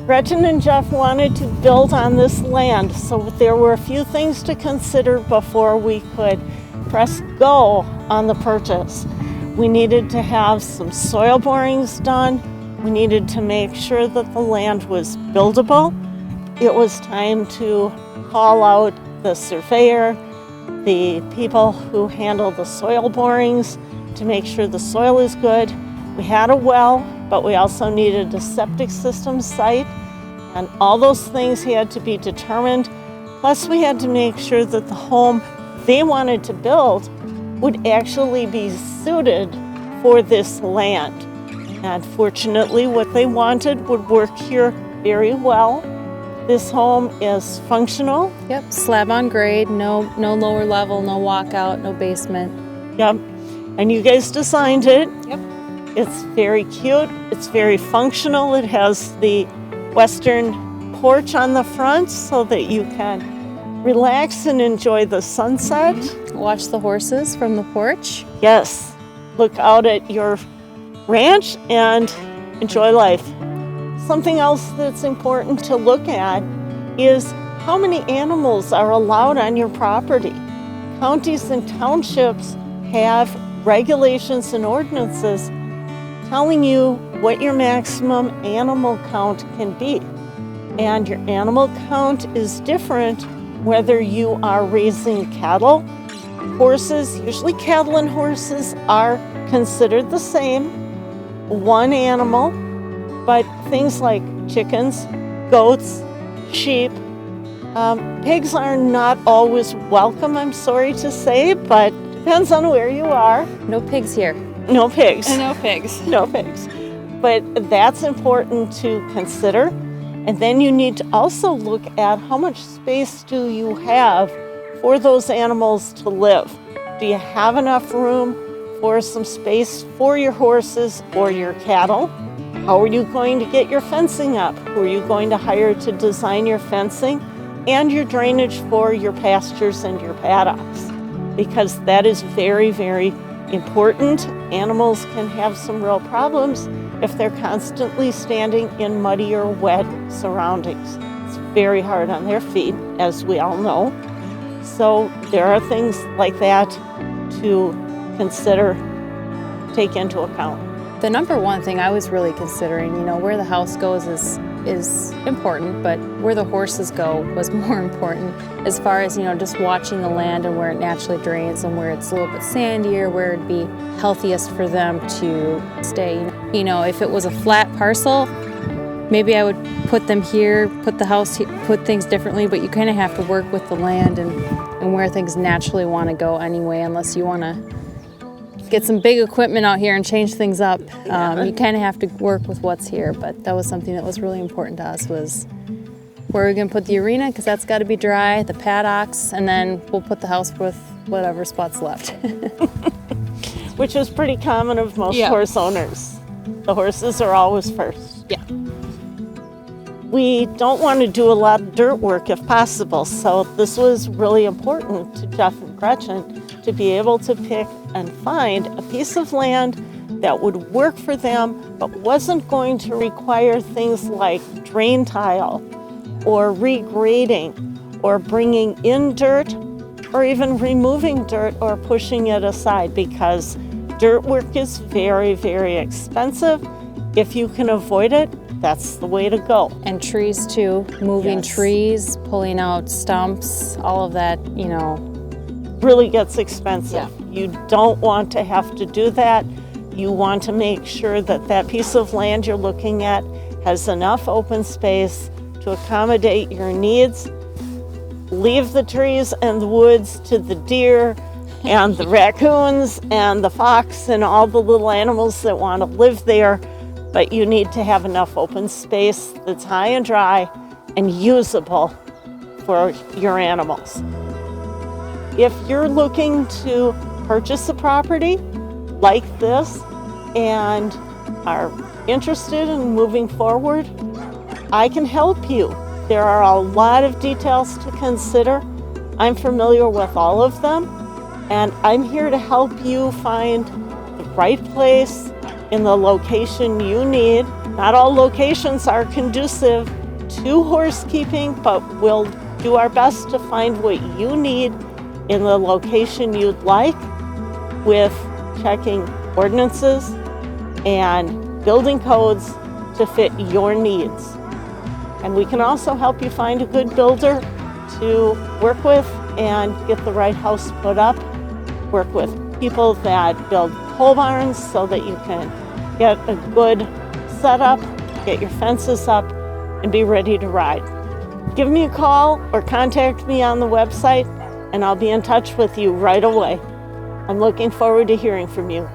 Bretten and Jeff wanted to build on this land, so there were a few things to consider before we could press go on the purchase. We needed to have some soil borings done. We needed to make sure that the land was buildable. It was time to call out the surveyor, the people who handle the soil borings, to make sure the soil is good. We had a well, but we also needed a septic system site, and all those things had to be determined. Plus, we had to make sure that the home they wanted to build would actually be suited for this land. And fortunately, what they wanted would work here very well. This home is functional. Yep, slab-on-grade, no lower level, no walkout, no basement. Yep, and you guys designed it. Yep. It's very cute, it's very functional. It has the western porch on the front so that you can relax and enjoy the sunset. Watch the horses from the porch. Yes, look out at your ranch and enjoy life. Something else that's important to look at is how many animals are allowed on your property. Counties and townships have regulations and ordinances telling you what your maximum animal count can be. And your animal count is different whether you are raising cattle, horses. Usually cattle and horses are considered the same, one animal, but things like chickens, goats, sheep, pigs are not always welcome, I'm sorry to say, but depends on where you are. No pigs here. No pigs. No pigs. No pigs. But that's important to consider. And then you need to also look at how much space do you have for those animals to live. Do you have enough room for some space for your horses or your cattle? How are you going to get your fencing up? Who are you going to hire to design your fencing and your drainage for your pastures and your paddocks? Because that is very, very important. Animals can have some real problems if they're constantly standing in muddy or wet surroundings. It's very hard on their feet, as we all know. So there are things like that to consider, take into account. The number one thing I was really considering, where the house goes is important, but where the horses go was more important as far as, just watching the land and where it naturally drains and where it's a little bit sandier, where it'd be healthiest for them to stay. If it was a flat parcel, maybe I would put them here, put the house here, put things differently, but you kind of have to work with the land and where things naturally want to go anyway, unless you want to get some big equipment out here and change things up. You kind of have to work with what's here, but that was something that was really important to us, was where we're going to put the arena, because that's got to be dry, the paddocks, and then we'll put the house with whatever spot's left. Which is pretty common of most horse owners. The horses are always first. Yeah. We don't want to do a lot of dirt work if possible, so this was really important to Jeff and Gretchen to be able to pick and find a piece of land that would work for them, but wasn't going to require things like drain tile or regrading or bringing in dirt or even removing dirt or pushing it aside, because dirt work is very, very expensive. If you can avoid it, that's the way to go. And trees too, moving trees, pulling out stumps, all of that, really gets expensive. Yeah. You don't want to have to do that. You want to make sure that that piece of land you're looking at has enough open space to accommodate your needs. Leave the trees and the woods to the deer and the raccoons and the fox and all the little animals that want to live there, but you need to have enough open space that's high and dry and usable for your animals. If you're looking to purchase a property like this and are interested in moving forward, I can help you. There are a lot of details to consider. I'm familiar with all of them, and I'm here to help you find the right place in the location you need Not all locations are conducive to horse keeping, but we'll do our best to find what you need in the location you'd like, with checking ordinances and building codes to fit your needs. And we can also help you find a good builder to work with and get the right house put up. Work with people that build pole barns so that you can get a good setup, get your fences up, and be ready to ride. Give me a call or contact me on the website, and I'll be in touch with you right away. I'm looking forward to hearing from you.